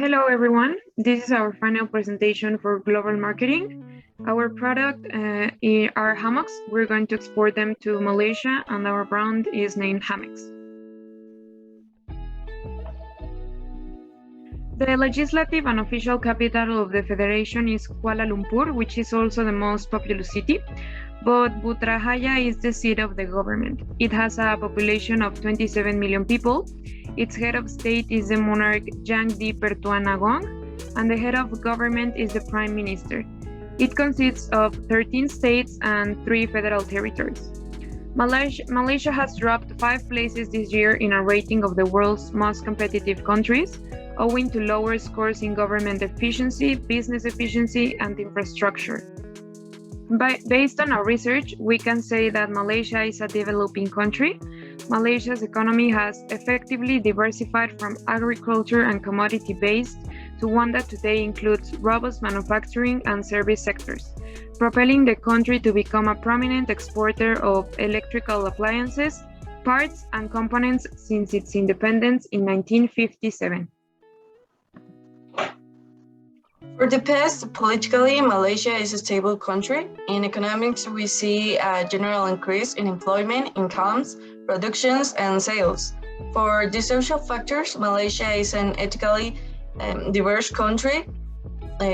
Hello, everyone. This is our final presentation for global marketing. Our product are hammocks. We're going to export them to Malaysia, and our brand is named Hammocks. The legislative and official capital of the federation is Kuala Lumpur, which is also the most populous city, but Putrajaya is the seat of the government. It has a population of 27 million people. Its head of state is the monarch Jangdi Pertuan Agong, and the head of government is the prime minister. It consists of 13 states and 3 federal territories. Malaysia has dropped 5 places this year in a rating of the world's most competitive countries, owing to lower scores in government efficiency, business efficiency, and infrastructure. Based on our research, we can say that Malaysia is a developing country. Malaysia's economy has effectively diversified from agriculture and commodity-based to one that today includes robust manufacturing and service sectors, propelling the country to become a prominent exporter of electrical appliances, parts, and components since its independence in 1957. For the past, politically, Malaysia is a stable country. In economics, we see a general increase in employment, incomes, productions, and sales. For the social factors, Malaysia is an ethnically diverse country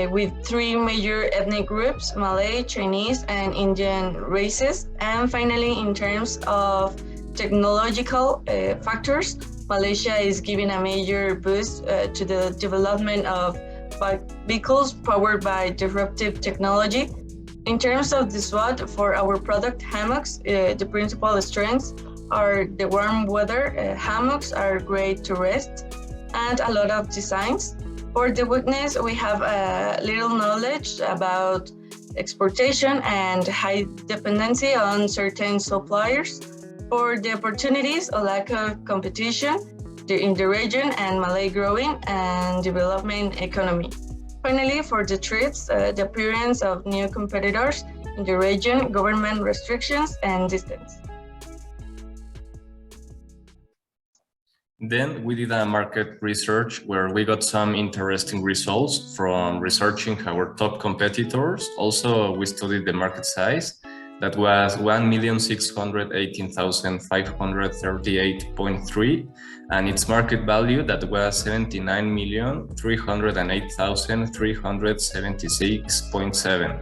with 3 major ethnic groups: Malay, Chinese, and Indian races. And finally, in terms of technological factors, Malaysia is giving a major boost to the development of vehicles powered by disruptive technology. In terms of the SWOT for our product hammocks, the principal strengths are the warm weather. Hammocks are great to rest, and a lot of designs. For the weakness, we have little knowledge about exportation and high dependency on certain suppliers. For the opportunities, a lack of competition in the region and Malay growing and development economy. Finally, for the threats, the appearance of new competitors in the region, government restrictions, and distance. Then we did a market research where we got some interesting results from researching our top competitors. Also, we studied the market size. That was 1,618,538.3, and its market value that was 79,308,376.7.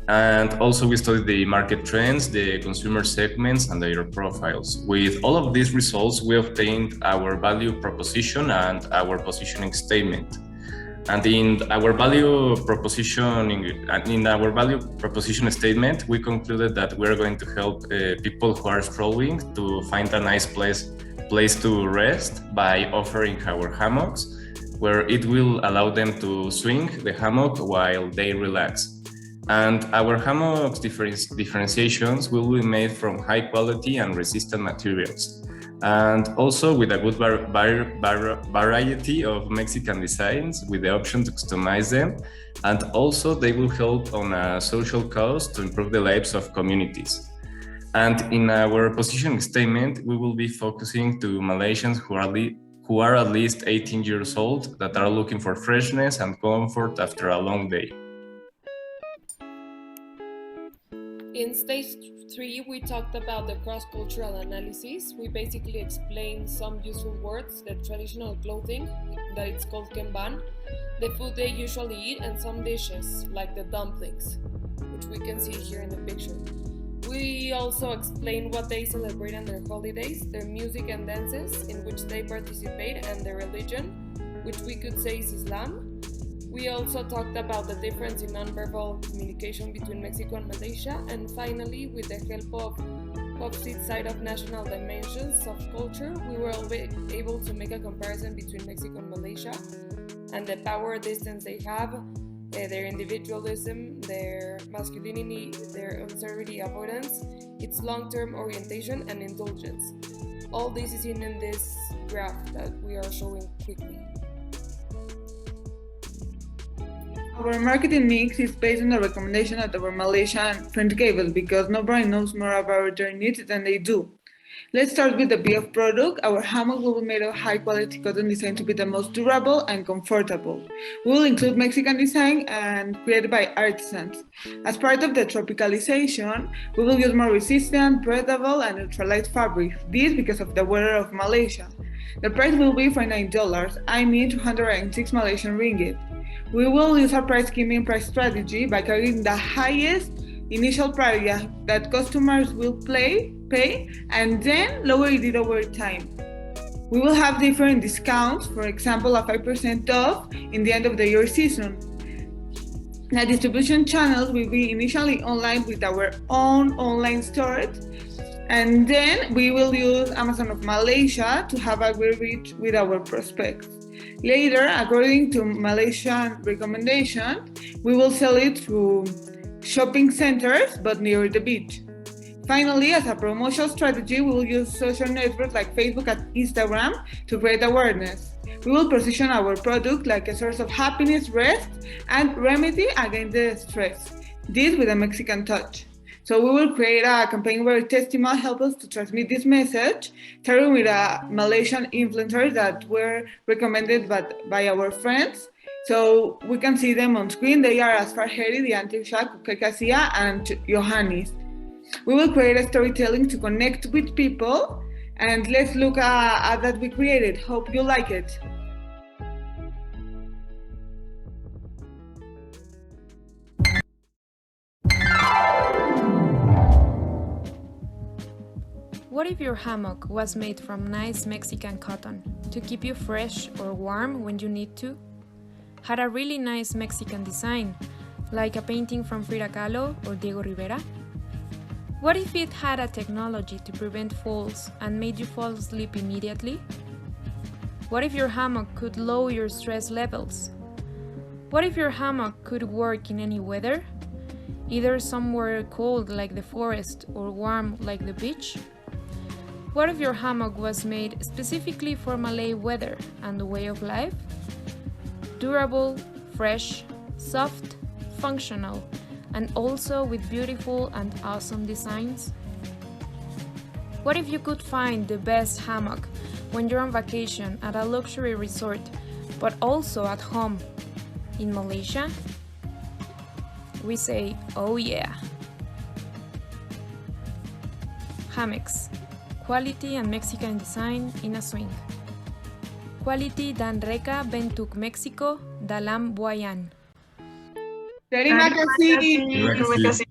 And also we studied the market trends, the consumer segments, and their profiles. With all of these results, we obtained our value proposition and our positioning statement. And in our value proposition statement, we concluded that we're going to help people who are struggling to find a nice place to rest by offering our hammocks, where it will allow them to swing the hammock while they relax. And our hammocks differentiations will be made from high quality and resistant materials, and also with a good variety of Mexican designs with the option to customize them. And also they will help on a social cause to improve the lives of communities. And in our positioning statement, we will be focusing to Malaysians who are at least 18 years old that are looking for freshness and comfort after a long day. In stage 3, we talked about the cross-cultural analysis. We basically explained some useful words, the traditional clothing, that it's called kemban, the food they usually eat, and some dishes, like the dumplings, which we can see here in the picture. We also explained what they celebrate on their holidays, their music and dances in which they participate, and their religion, which we could say is Islam. We also talked about the difference in nonverbal communication between Mexico and Malaysia, and finally, with the help of opposite side of national dimensions of culture, we were able to make a comparison between Mexico and Malaysia and the power distance they have, their individualism, their masculinity, their uncertainty avoidance, its long-term orientation and indulgence. All this is in this graph that we are showing quickly. Our marketing mix is based on the recommendation of our Malaysian friend Gable, because nobody knows more about their needs than they do. Let's start with the B of product. Our hammock will be made of high quality cotton designed to be the most durable and comfortable. We will include Mexican design and created by artisans. As part of the tropicalization, we will use more resistant, breathable, and ultralight fabrics. This because of the weather of Malaysia. The price will be for $9, I mean 206 Malaysian ringgit. We will use our price skimming price strategy by carrying the highest initial price that customers will pay and then lower it over time. We will have different discounts, for example, a 5% off in the end of the year season. The distribution channels will be initially online with our own online stores, and then we will use Amazon of Malaysia to have a great reach with our prospects. Later, according to Malaysian recommendation, we will sell it through shopping centers, but near the beach. Finally, as a promotional strategy, we will use social networks like Facebook and Instagram to create awareness. We will position our product like a source of happiness, rest, and remedy against the stress. This with a Mexican touch. So we will create a campaign where testimonials help us to transmit this message, starting with Malaysian influencers that were recommended by our friends. So we can see them on screen. They are Asfar Heri, Diantir Shah, Kukay Kasia, and Johannes. We will create a storytelling to connect with people, and let's look at that we created. Hope you like it. What if your hammock was made from nice Mexican cotton to keep you fresh or warm when you need to? Had a really nice Mexican design, like a painting from Frida Kahlo or Diego Rivera? What if it had a technology to prevent falls and made you fall asleep immediately? What if your hammock could lower your stress levels? What if your hammock could work in any weather? Either somewhere cold like the forest or warm like the beach? What if your hammock was made specifically for Malay weather and the way of life? Durable, fresh, soft, functional, and also with beautiful and awesome designs? What if you could find the best hammock when you're on vacation at a luxury resort, but also at home in Malaysia? We say, oh yeah. Hammocks. Quality and Mexican design in a swing. Quality dan Reka Bentuk Mexico dalam Buayan. Terima kasih. Terima kasih.